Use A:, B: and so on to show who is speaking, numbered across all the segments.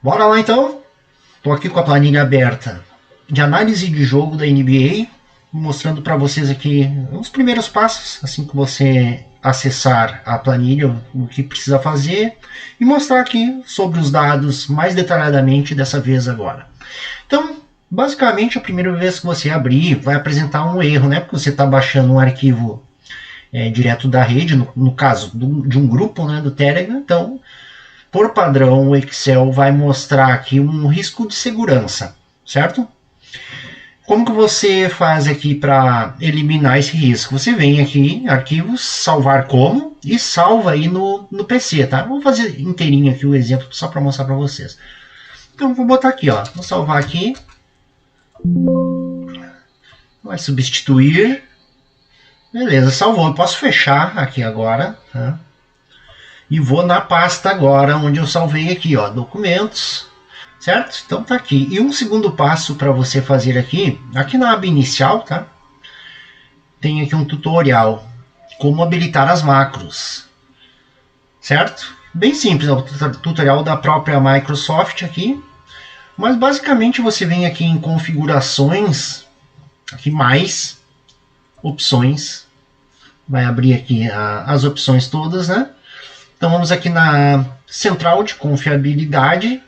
A: Bora lá então? Estou aqui com a planilha aberta de análise de jogo da NBA, mostrando para vocês aqui os primeiros passos, assim que você acessar a planilha, o que precisa fazer, e mostrar aqui sobre os dados mais detalhadamente dessa vez agora. Então, basicamente, a primeira vez que você abrir, vai apresentar um erro, né? Porque você está baixando um arquivo direto da rede, no caso de um grupo, né, do Telegram. Então, por padrão, o Excel vai mostrar aqui um risco de segurança, certo? Como que você faz aqui para eliminar esse risco? Você vem aqui em arquivos, salvar como, e salva aí no PC, tá? Vou fazer inteirinho aqui o exemplo só para mostrar para vocês. Então, vou botar aqui, ó. Vou salvar aqui. Vai substituir. Beleza, salvou. Eu posso fechar aqui agora, tá? E vou na pasta agora, onde eu salvei aqui, ó, documentos, certo? Então tá aqui. E um segundo passo para você fazer aqui na aba inicial, tá? Tem aqui um tutorial, como habilitar as macros, certo? Bem simples, é o tutorial da própria Microsoft aqui. Mas basicamente você vem aqui em configurações, aqui mais opções, vai abrir aqui as opções todas, né? Então vamos aqui na central de confiabilidade,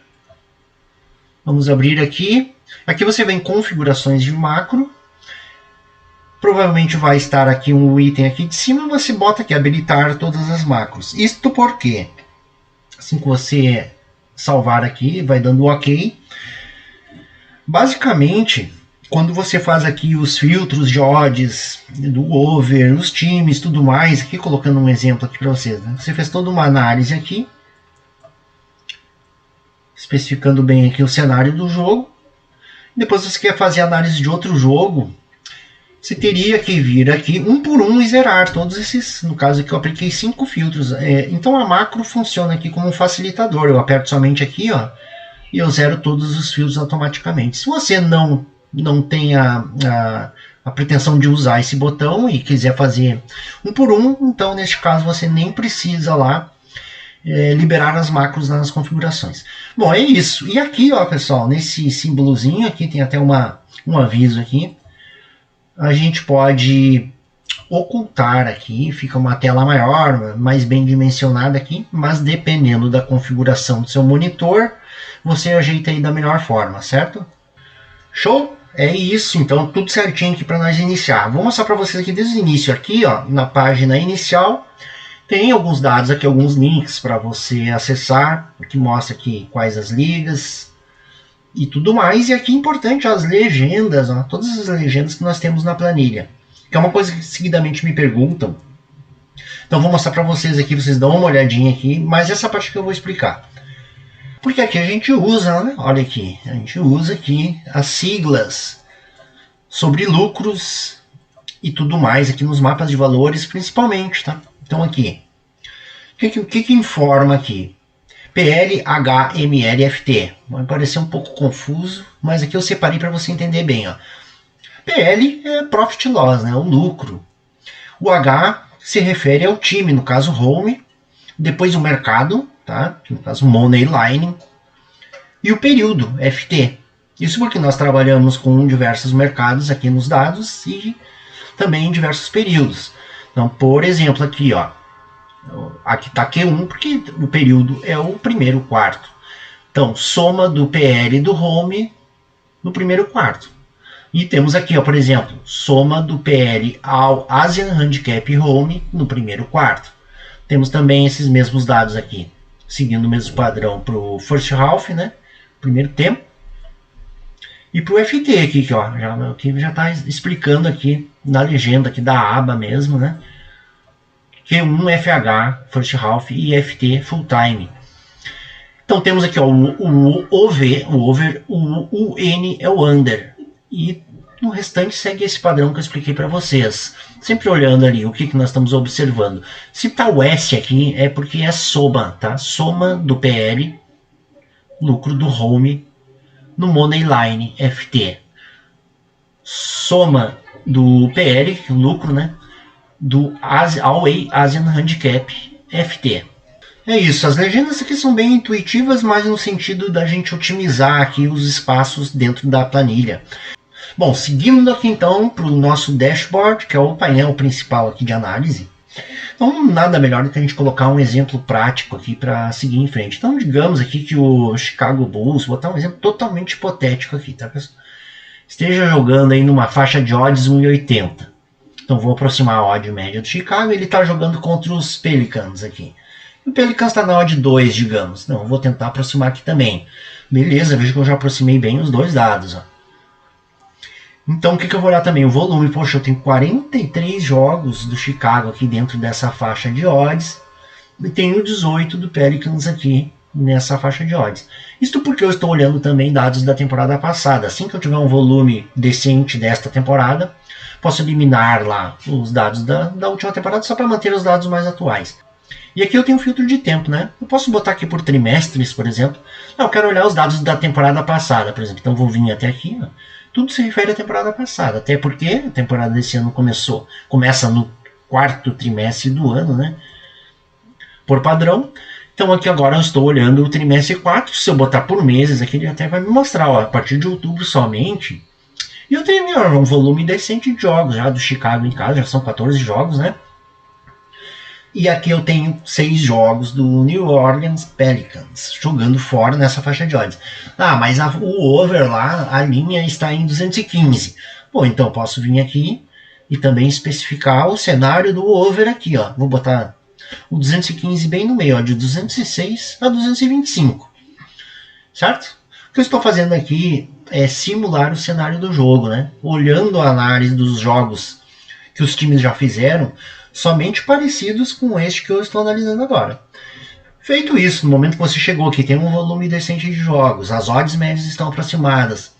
A: vamos abrir aqui, aqui você vem configurações de macro, provavelmente vai estar aqui um item aqui de cima, você bota aqui habilitar todas as macros. Isto porque, assim que você salvar aqui, vai dando OK. Basicamente, quando você faz aqui os filtros de odds, do over, os times, tudo mais, aqui colocando um exemplo aqui para vocês, né? Você fez toda uma análise aqui, especificando bem aqui o cenário do jogo. Depois você quer fazer análise de outro jogo, você teria que vir aqui um por um e zerar todos esses, no caso aqui eu apliquei 5 filtros. Então a macro funciona aqui como um facilitador, eu aperto somente aqui, ó, e eu zero todos os filtros automaticamente. Se você não tem a pretensão de usar esse botão e quiser fazer um por um, então neste caso você nem precisa lá liberar as macros nas configurações. Bom, é isso. E aqui, ó, pessoal, nesse símbolozinho aqui tem até um aviso aqui. A gente pode ocultar aqui, fica uma tela maior, mais bem dimensionada aqui, mas dependendo da configuração do seu monitor, você ajeita aí da melhor forma, certo? Show? É isso, então tudo certinho aqui para nós iniciar. Vou mostrar para vocês aqui desde o início, aqui ó, na página inicial, tem alguns dados aqui, alguns links para você acessar, que mostra aqui quais as ligas e tudo mais. E aqui é importante as legendas, ó, todas as legendas que nós temos na planilha, que é uma coisa que seguidamente me perguntam. Então vou mostrar para vocês aqui, vocês dão uma olhadinha aqui, mas essa parte que eu vou explicar. Porque aqui a gente usa, né? Olha aqui, a gente usa aqui as siglas sobre lucros e tudo mais aqui nos mapas de valores, principalmente, tá? Então aqui, o que informa aqui? PL, HML, FT. Vai parecer um pouco confuso, mas aqui eu separei para você entender bem, ó. PL é Profit Loss, né? O lucro. O H se refere ao time, no caso home, depois o mercado, tá? No caso Money Line, e o período, FT. Isso porque nós trabalhamos com diversos mercados aqui nos dados e também em diversos períodos. Então, por exemplo, aqui, ó, aqui está Q1 porque o período é o primeiro quarto. Então, soma do PL do home no primeiro quarto. E temos aqui, ó, por exemplo, soma do PL ao Asian Handicap Home no primeiro quarto. Temos também esses mesmos dados aqui, seguindo o mesmo padrão para o First Half, né? Primeiro tempo. E para o FT aqui, que já está explicando aqui na legenda aqui da aba mesmo, né? Q1, FH, First Half e FT Full Time. Então temos aqui ó, o OV, o Over, o UN é o Under. E no restante segue esse padrão que eu expliquei para vocês. Sempre olhando ali o que nós estamos observando. Se está o S aqui é porque é soma, tá? Soma do PL, lucro do Home, no Money Line, FT. Soma do PL, lucro, né? Do Away Asian Handicap, FT. É isso, as legendas aqui são bem intuitivas, mas no sentido da gente otimizar aqui os espaços dentro da planilha. Bom, seguindo aqui então para o nosso dashboard, que é o painel principal aqui de análise. Então, nada melhor do que a gente colocar um exemplo prático aqui para seguir em frente. Então, digamos aqui que o Chicago Bulls, vou botar um exemplo totalmente hipotético aqui, tá, pessoal? Esteja jogando aí numa faixa de odds 1,80. Então, vou aproximar a odd média do Chicago, ele está jogando contra os Pelicans aqui. O Pelicans está na odd 2, digamos. Não, vou tentar aproximar aqui também. Beleza, vejo que eu já aproximei bem os dois dados, ó. Então, o que eu vou olhar também? O volume. Poxa, eu tenho 43 jogos do Chicago aqui dentro dessa faixa de odds. E tenho 18 do Pelicans aqui nessa faixa de odds. Isto porque eu estou olhando também dados da temporada passada. Assim que eu tiver um volume decente desta temporada, posso eliminar lá os dados da última temporada só para manter os dados mais atuais. E aqui eu tenho um filtro de tempo, né? Eu posso botar aqui por trimestres, por exemplo. Não, eu quero olhar os dados da temporada passada, por exemplo. Então vou vir até aqui, ó. Tudo se refere à temporada passada, até porque a temporada desse ano começa no quarto trimestre do ano, né? Por padrão. Então aqui agora eu estou olhando o trimestre 4, se eu botar por meses aqui ele até vai me mostrar, ó, a partir de outubro somente. E eu tenho um volume decente de jogos já do Chicago em casa, já são 14 jogos, né? E aqui eu tenho 6 jogos do New Orleans Pelicans jogando fora nessa faixa de odds. Ah, mas o over lá, a linha está em 215. Bom, então eu posso vir aqui e também especificar o cenário do over aqui, ó. Vou botar o 215 bem no meio, ó, de 206 a 225. Certo? O que eu estou fazendo aqui é simular o cenário do jogo, né? Olhando a análise dos jogos que os times já fizeram, somente parecidos com este que eu estou analisando agora. Feito isso, no momento que você chegou aqui, tem um volume decente de jogos, as odds médias estão aproximadas,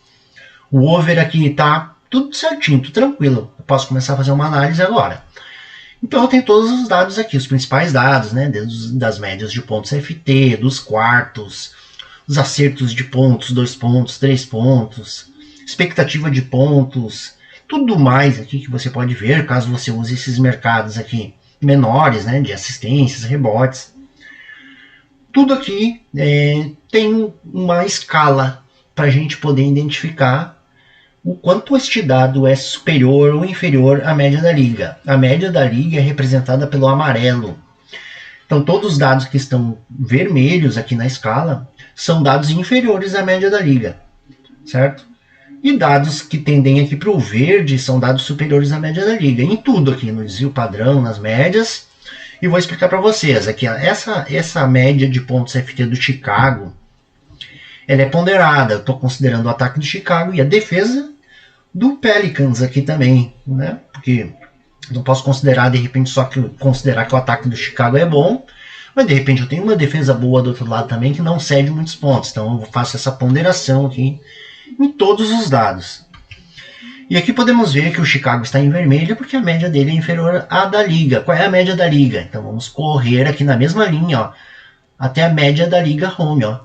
A: o over aqui está tudo certinho, tudo tranquilo. Eu posso começar a fazer uma análise agora. Então eu tenho todos os dados aqui, os principais dados, né, das médias de pontos FT, dos quartos, os acertos de pontos, 2 pontos, 3 pontos, expectativa de pontos, tudo mais aqui que você pode ver, caso você use esses mercados aqui menores, né, de assistências, rebotes. Tudo aqui tem uma escala para a gente poder identificar o quanto este dado é superior ou inferior à média da liga. A média da liga é representada pelo amarelo. Então todos os dados que estão vermelhos aqui na escala são dados inferiores à média da liga, certo? E dados que tendem aqui para o verde são dados superiores à média da liga. Em tudo aqui, no desvio padrão, nas médias. E vou explicar para vocês. Aqui, essa média de pontos FT do Chicago, ela é ponderada. Eu estou considerando o ataque do Chicago e a defesa do Pelicans aqui também, né? Porque não posso considerar, de repente, considerar que o ataque do Chicago é bom. Mas, de repente, eu tenho uma defesa boa do outro lado também que não cede muitos pontos. Então, eu faço essa ponderação aqui em todos os dados. E aqui podemos ver que o Chicago está em vermelho porque a média dele é inferior à da liga. Qual é a média da liga? Então vamos correr aqui na mesma linha, ó, até a média da liga home, ó.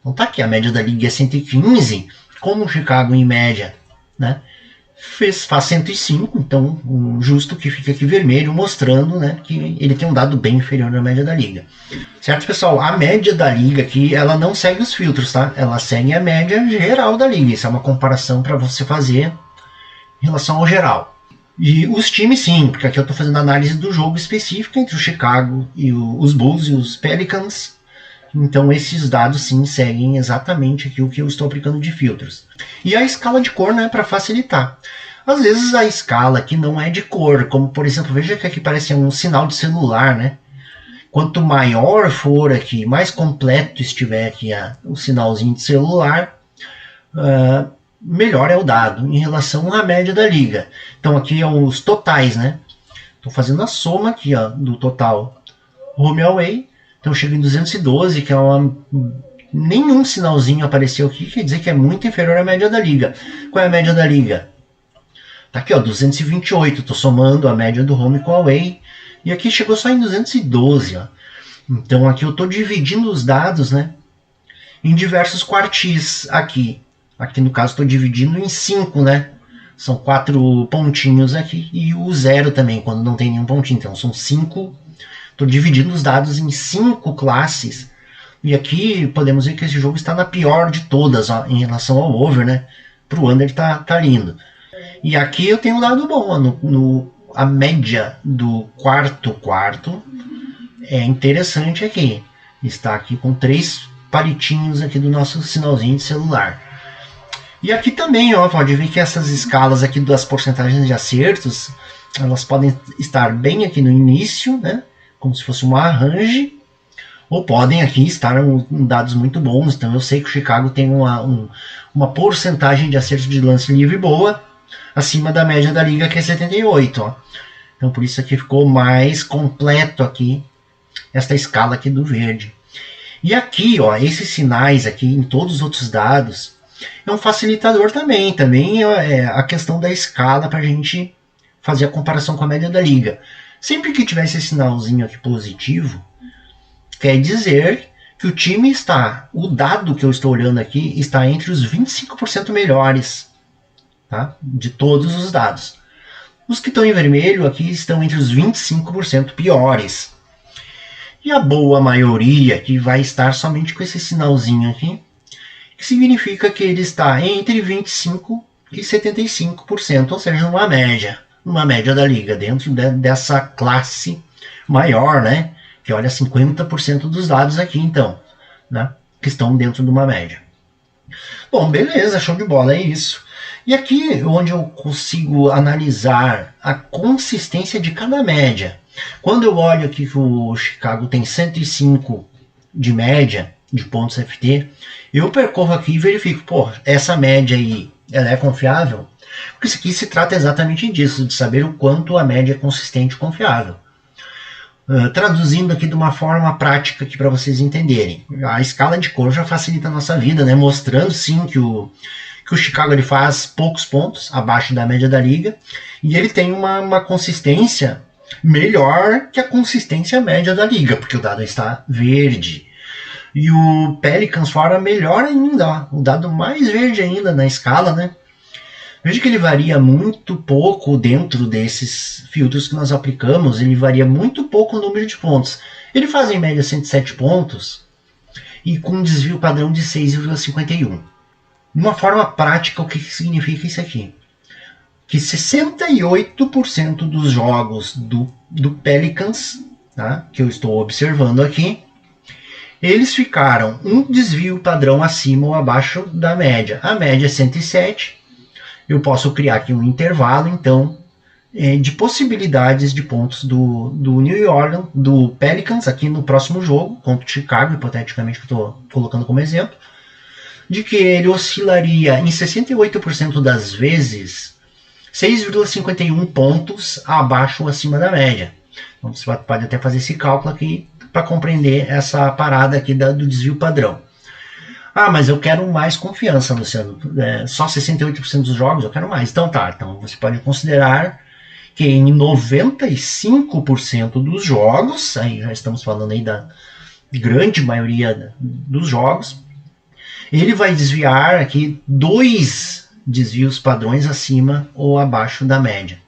A: Então tá aqui, a média da liga é 115, como o Chicago em média, né, faz 105, então justo que fica aqui vermelho, mostrando, né, que ele tem um dado bem inferior à média da liga. Certo, pessoal? A média da liga aqui, ela não segue os filtros, tá? Ela segue a média geral da liga. Isso é uma comparação para você fazer em relação ao geral. E os times sim, porque aqui eu estou fazendo análise do jogo específico entre o Chicago e os Bulls e os Pelicans. Então esses dados sim seguem exatamente aqui o que eu estou aplicando de filtros. E a escala de cor, né, para facilitar. Às vezes a escala aqui não é de cor, como por exemplo, veja que aqui parece um sinal de celular, né? Quanto maior for aqui, mais completo estiver aqui o sinalzinho de celular, melhor é o dado em relação à média da liga. Então aqui é os totais, né? Estou fazendo a soma aqui, ó, do total home away. Então chega em 212, que é nenhum sinalzinho apareceu aqui, quer dizer que é muito inferior à média da liga. Qual é a média da liga? Tá aqui, ó, 228. Estou somando a média do home com a away. E aqui chegou só em 212. Ó. Então aqui eu estou dividindo os dados, né, em diversos quartis aqui. Aqui no caso estou dividindo em 5, né? São 4 pontinhos aqui. E o 0 também, quando não tem nenhum pontinho. Então são 5 Estou dividindo os dados em 5 classes. E aqui podemos ver que esse jogo está na pior de todas, ó, em relação ao over, né? Para o under tá lindo. E aqui eu tenho um dado bom, a média do quarto é interessante aqui. Está aqui com 3 palitinhos aqui do nosso sinalzinho de celular. E aqui também, ó, pode ver que essas escalas aqui das porcentagens de acertos, elas podem estar bem aqui no início, né? Como se fosse uma range, ou podem aqui estar em dados muito bons. Então eu sei que o Chicago tem uma porcentagem de acerto de lance livre boa, acima da média da liga, que é 78. Ó. Então por isso aqui ficou mais completo aqui, esta escala aqui do verde. E aqui, ó, esses sinais aqui em todos os outros dados, é um facilitador também. Também é a questão da escala para a gente fazer a comparação com a média da liga. Sempre que tiver esse sinalzinho aqui positivo, quer dizer que o time o dado que eu estou olhando aqui está entre os 25% melhores, tá? De todos os dados. Os que estão em vermelho aqui estão entre os 25% piores. E a boa maioria que vai estar somente com esse sinalzinho aqui, que significa que ele está entre 25% e 75%, ou seja, numa média da liga, dentro dessa classe maior, né? Que olha 50% dos dados aqui, então, né? Que estão dentro de uma média. Bom, beleza, show de bola, é isso. E aqui onde eu consigo analisar a consistência de cada média. Quando eu olho aqui que o Chicago tem 105 de média de pontos FT, eu percorro aqui e verifico, pô, essa média aí, ela é confiável? Porque isso aqui se trata exatamente disso, de saber o quanto a média é consistente e confiável. Traduzindo aqui de uma forma prática aqui para vocês entenderem. A escala de cor já facilita a nossa vida, né? Mostrando sim que o Chicago ele faz poucos pontos abaixo da média da liga e ele tem uma consistência melhor que a consistência média da liga, porque o dado está verde. E o Pelicans fora melhor ainda, ó, o dado mais verde ainda na escala, né? Veja que ele varia muito pouco dentro desses filtros que nós aplicamos, ele varia muito pouco o número de pontos. Ele faz em média 107 pontos e com um desvio padrão de 6,51. De uma forma prática, o que significa isso aqui? Que 68% dos jogos do Pelicans, tá, que eu estou observando aqui, eles ficaram um desvio padrão acima ou abaixo da média. A média é 107. Eu posso criar aqui um intervalo, então, de possibilidades de pontos do New Orleans, do Pelicans, aqui no próximo jogo, contra o Chicago, hipoteticamente, que eu estou colocando como exemplo, de que ele oscilaria em 68% das vezes 6,51 pontos abaixo ou acima da média. Então você pode até fazer esse cálculo aqui para compreender essa parada aqui do desvio padrão. Ah, mas eu quero mais confiança, Luciano. Só 68% dos jogos, eu quero mais. Então tá, então você pode considerar que em 95% dos jogos, aí já estamos falando aí da grande maioria dos jogos, ele vai desviar aqui 2 desvios padrões acima ou abaixo da média.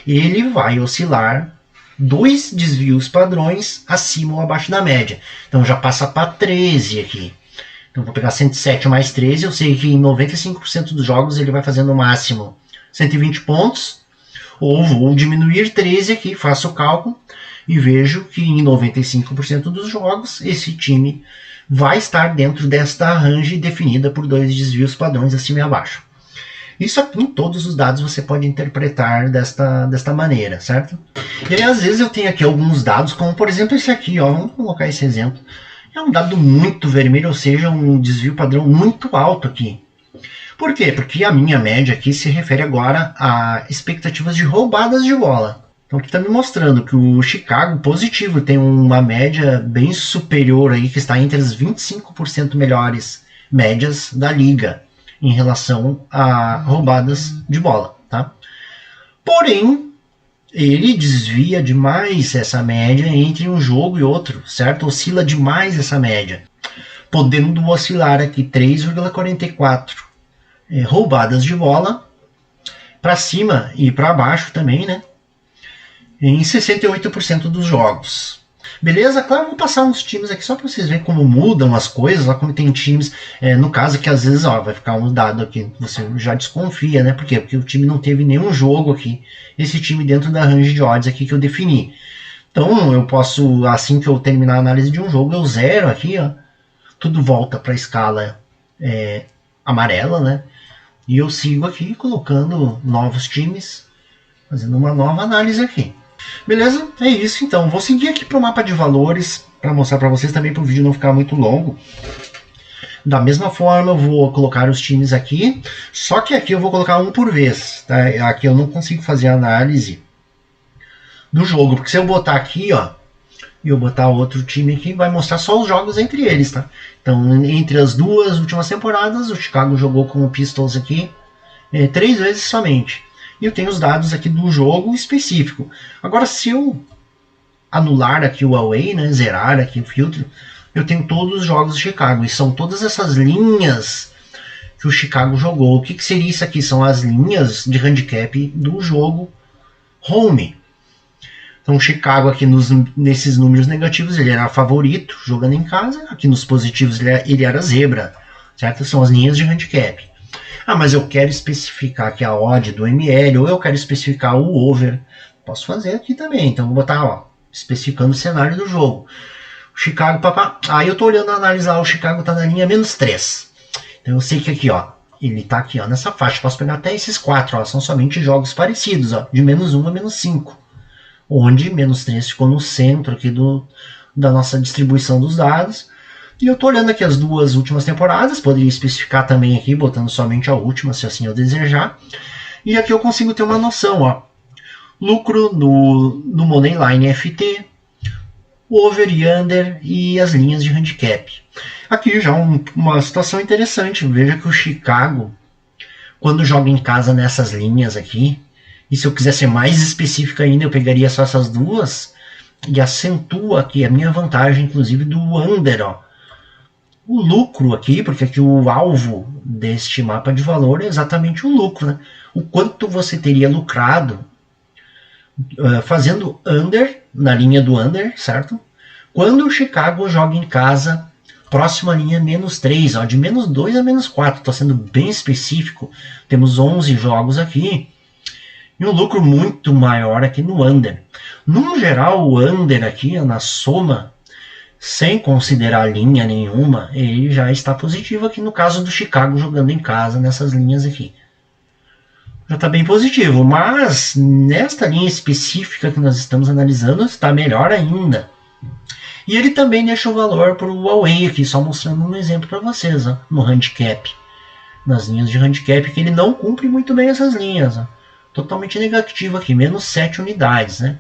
A: Ele vai oscilar 2 desvios padrões acima ou abaixo da média. Então já passa para 13 aqui. Então vou pegar 107 mais 13, eu sei que em 95% dos jogos ele vai fazer no máximo 120 pontos, ou vou diminuir 13 aqui, faço o cálculo, e vejo que em 95% dos jogos esse time vai estar dentro desta range definida por 2 desvios padrões acima e abaixo. Isso aqui em todos os dados você pode interpretar desta maneira, certo? E aí às vezes eu tenho aqui alguns dados, como por exemplo esse aqui, ó, vamos colocar esse exemplo. É um dado muito vermelho, ou seja, um desvio padrão muito alto aqui. Por quê? Porque a minha média aqui se refere agora a expectativas de roubadas de bola. Então aqui está me mostrando que o Chicago positivo tem uma média bem superior aí, que está entre as 25% melhores médias da liga em relação a roubadas de bola, tá? Porém, ele desvia demais essa média entre um jogo e outro, certo? Oscila demais essa média, podendo oscilar aqui 3,44 roubadas de bola para cima e para baixo também, né? Em 68% dos jogos. Beleza? Claro, vou passar uns times aqui só para vocês verem como mudam as coisas, ó, como tem times, no caso que às vezes, ó, vai ficar um dado aqui, você já desconfia, né? Por quê? Porque o time não teve nenhum jogo aqui, esse time dentro da range de odds aqui que eu defini. Então, eu posso, assim que eu terminar a análise de um jogo, eu zero aqui, ó, tudo volta para a escala amarela, né? E eu sigo aqui colocando novos times, fazendo uma nova análise aqui. Beleza? É isso então. Vou seguir aqui para o mapa de valores para mostrar para vocês também, para o vídeo não ficar muito longo. Da mesma forma eu vou colocar os times aqui, só que aqui eu vou colocar um por vez. Tá? Aqui eu não consigo fazer a análise do jogo, porque se eu botar aqui, ó, e eu botar outro time aqui, vai mostrar só os jogos entre eles, tá? Então, entre as duas últimas temporadas, o Chicago jogou com o Pistols aqui 3 vezes somente. E eu tenho os dados aqui do jogo específico. Agora, se eu anular aqui o away, né, zerar aqui o filtro, eu tenho todos os jogos do Chicago. E são todas essas linhas que o Chicago jogou. O que seria isso aqui? São as linhas de handicap do jogo home. Então, o Chicago aqui nesses números negativos, ele era favorito jogando em casa. Aqui nos positivos, ele era zebra. Certo? São as linhas de handicap. Ah, mas eu quero especificar aqui a odd do ML, ou eu quero especificar o over. Posso fazer aqui também. Então, vou botar, ó, especificando o cenário do jogo. O Chicago, papá. Aí eu tô olhando a analisar, o Chicago tá na linha -3. Então, eu sei que aqui, ó, ele tá aqui, ó, nessa faixa. Posso pegar até esses 4, ó, são somente jogos parecidos, ó, de -1 a -5. Onde -3 ficou no centro aqui da nossa distribuição dos dados. E eu tô olhando aqui as duas últimas temporadas, poderia especificar também aqui, botando somente a última, se assim eu desejar. E aqui eu consigo ter uma noção, ó. Lucro no Moneyline FT, over e under e as linhas de handicap. Aqui já uma situação interessante, veja que o Chicago, quando joga em casa nessas linhas aqui, e se eu quiser ser mais específico ainda, eu pegaria só essas duas e acentua aqui a minha vantagem, inclusive do under, ó. O lucro aqui, porque aqui o alvo deste mapa de valor é exatamente o lucro, né? O quanto você teria lucrado fazendo under, na linha do under, certo? Quando o Chicago joga em casa, próxima linha -3, ó, de -2 a -4, estou sendo bem específico, temos 11 jogos aqui, e um lucro muito maior aqui no under. No geral, o under aqui, na soma, sem considerar linha nenhuma, ele já está positivo aqui no caso do Chicago jogando em casa nessas linhas aqui. Já está bem positivo, mas nesta linha específica que nós estamos analisando está melhor ainda. E ele também deixa o valor para o away aqui, só mostrando um exemplo para vocês, ó, no handicap. Nas linhas de handicap, que ele não cumpre muito bem essas linhas. Ó. Totalmente negativo aqui, -7 unidades, né?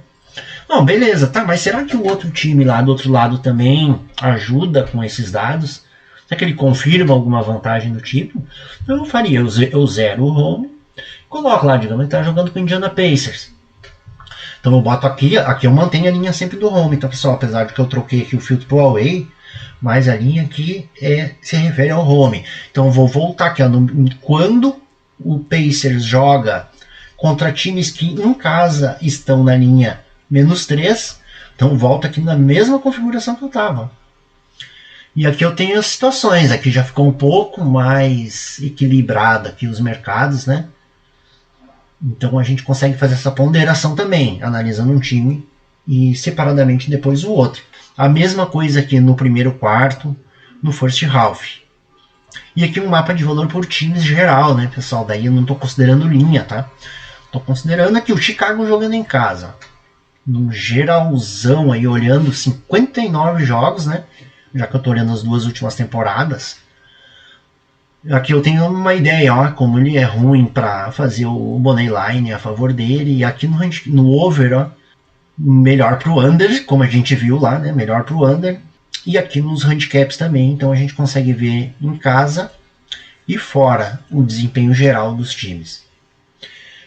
A: Não, beleza, tá, mas será que o outro time lá do outro lado também ajuda com esses dados? Será que ele confirma alguma vantagem do tipo? Então eu faria, eu zero o home, coloco lá, digamos, ele tá jogando com o Indiana Pacers. Então eu boto aqui eu mantenho a linha sempre do home, tá pessoal? Apesar de que eu troquei aqui o filtro pro away, mas a linha aqui se refere ao home. Então eu vou voltar aqui, ó, quando o Pacers joga contra times que em casa estão na linha -3, então volta aqui na mesma configuração que eu estava. E aqui eu tenho as situações, aqui já ficou um pouco mais equilibrado aqui os mercados, né? Então a gente consegue fazer essa ponderação também, analisando um time e separadamente depois o outro. A mesma coisa aqui no primeiro quarto, no first half. E aqui um mapa de valor por times geral, né, pessoal? Daí eu não estou considerando linha, tá? Estou considerando aqui o Chicago jogando em casa. No geralzão aí, olhando 59 jogos, né? Já que eu estou olhando as duas últimas temporadas. Aqui eu tenho uma ideia, ó, como ele é ruim para fazer o Moneyline a favor dele. E aqui no over, ó, melhor para o under, como a gente viu lá, né? Melhor para o under. E aqui nos handicaps também, então a gente consegue ver em casa e fora o desempenho geral dos times.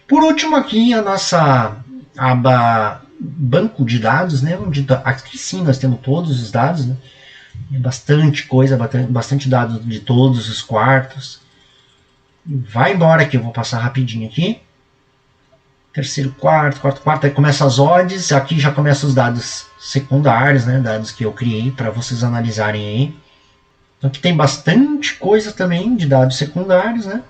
A: Por último aqui a nossa aba banco de dados, né? Onde aqui sim nós temos todos os dados, né? Bastante coisa, bastante dados de todos os quartos. Vai embora que eu vou passar rapidinho aqui. terceiro, quarto, quarto, aí começa as odds, aqui já começam os dados secundários, né, dados que eu criei para vocês analisarem aí. Então aqui tem bastante coisa também de dados secundários, né?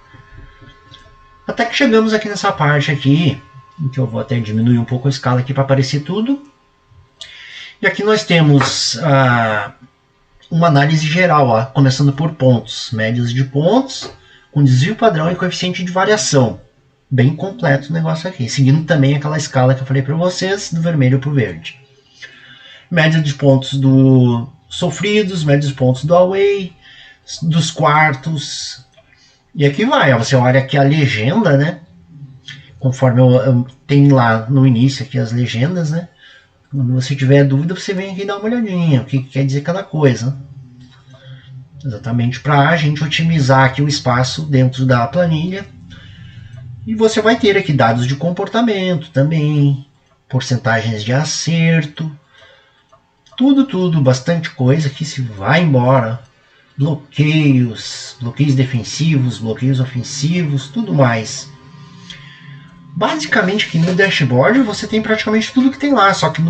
A: Até que chegamos aqui nessa parte aqui, em que eu vou até diminuir um pouco a escala aqui para aparecer tudo. E aqui nós temos uma análise geral, ó, começando por pontos, médias de pontos, com desvio padrão e coeficiente de variação. Bem completo o negócio aqui, seguindo também aquela escala que eu falei para vocês, do vermelho para o verde. Média de pontos do sofridos, média de pontos do away, dos quartos. E aqui vai, ó, você olha aqui a legenda, né? Conforme eu tenho lá no início aqui as legendas, né? Quando você tiver dúvida, você vem aqui dar uma olhadinha, o que quer dizer cada coisa. Exatamente para a gente otimizar aqui o espaço dentro da planilha. E você vai ter aqui dados de comportamento também, porcentagens de acerto, tudo, bastante coisa que se vai embora. Bloqueios defensivos, bloqueios ofensivos, tudo mais. Basicamente aqui no dashboard você tem praticamente tudo que tem lá, só que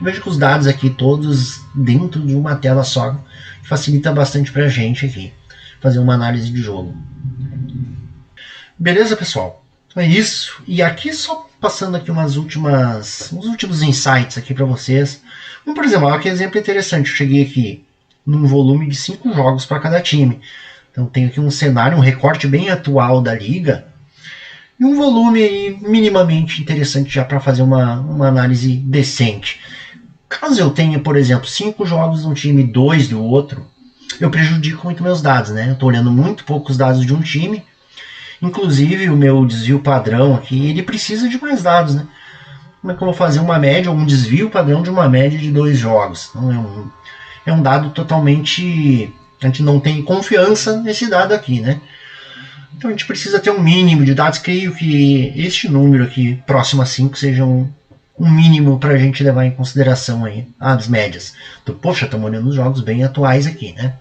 A: vejo que os dados aqui todos dentro de uma tela só, facilita bastante pra gente aqui fazer uma análise de jogo. Beleza, pessoal? Então é isso. E aqui só passando aqui uns últimos insights aqui para vocês. Por exemplo, olha que exemplo interessante. Eu cheguei aqui num volume de 5 jogos para cada time. Então tenho aqui um cenário, um recorte bem atual da liga. E um volume aí minimamente interessante já para fazer uma análise decente. Caso eu tenha, por exemplo, 5 jogos de um time e 2 do outro, eu prejudico muito meus dados, né? Eu estou olhando muito pouco os dados de um time. Inclusive o meu desvio padrão aqui, ele precisa de mais dados, né? Como é que eu vou fazer uma média ou um desvio padrão de uma média de 2 jogos? Então é um dado totalmente... A gente não tem confiança nesse dado aqui, né? Então a gente precisa ter um mínimo de dados. Creio que este número aqui, próximo a 5, seja um mínimo para a gente levar em consideração aí as médias. Então, poxa, estamos olhando os jogos bem atuais aqui, né?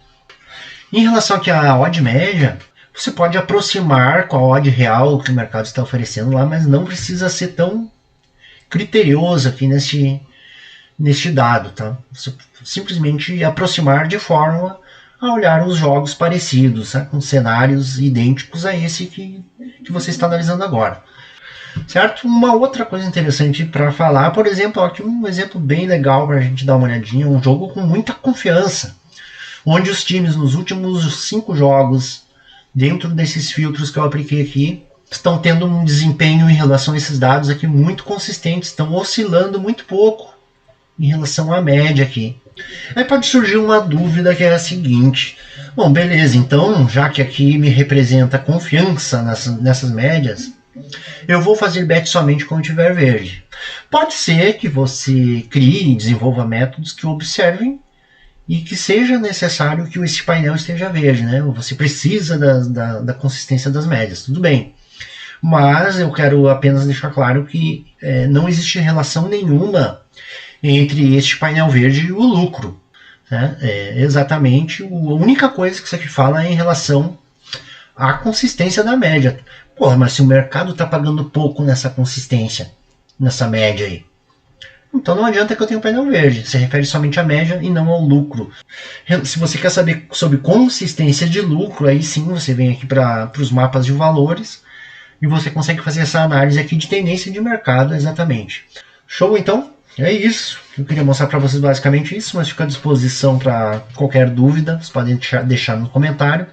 A: Em relação aqui à odd média, você pode aproximar com a odd real que o mercado está oferecendo lá, mas não precisa ser tão criterioso aqui neste dado, tá? Você simplesmente aproximar de forma a olhar os jogos parecidos, tá? Com cenários idênticos a esse que você está analisando agora. Certo? Uma outra coisa interessante para falar, por exemplo, aqui um exemplo bem legal para a gente dar uma olhadinha, um jogo com muita confiança, onde os times nos últimos 5 jogos, dentro desses filtros que eu apliquei aqui, estão tendo um desempenho em relação a esses dados aqui muito consistente, estão oscilando muito pouco em relação à média aqui. Aí pode surgir uma dúvida que é a seguinte: bom, beleza, então já que aqui me representa confiança nessas médias, eu vou fazer bet somente quando tiver verde. Pode ser que você crie e desenvolva métodos que observem e que seja necessário que esse painel esteja verde, né? Você precisa da consistência das médias, tudo bem. Mas eu quero apenas deixar claro que não existe relação nenhuma entre este painel verde e o lucro. Né? Exatamente a única coisa que isso aqui fala é em relação à consistência da média. Porra, mas se o mercado está pagando pouco nessa consistência, nessa média aí, então não adianta que eu tenha um painel verde. Se refere somente à média e não ao lucro. Se você quer saber sobre consistência de lucro, aí sim você vem aqui para os mapas de valores e você consegue fazer essa análise aqui de tendência de mercado exatamente. Show, então? É isso. Eu queria mostrar para vocês basicamente isso, mas fico à disposição para qualquer dúvida. Vocês podem deixar no comentário.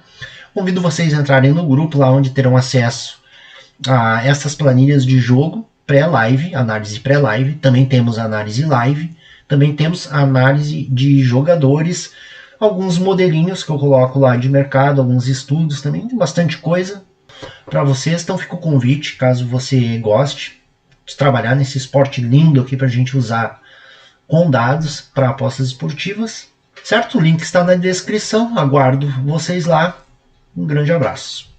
A: Convido vocês a entrarem no grupo lá onde terão acesso a essas planilhas de jogo pré-live, análise pré-live. Também temos análise live. Também temos análise de jogadores. Alguns modelinhos que eu coloco lá de mercado, alguns estudos também. Tem bastante coisa para vocês. Então fica o convite, caso você goste de trabalhar nesse esporte lindo aqui para a gente usar com dados para apostas esportivas. Certo? O link está na descrição. Aguardo vocês lá. Um grande abraço.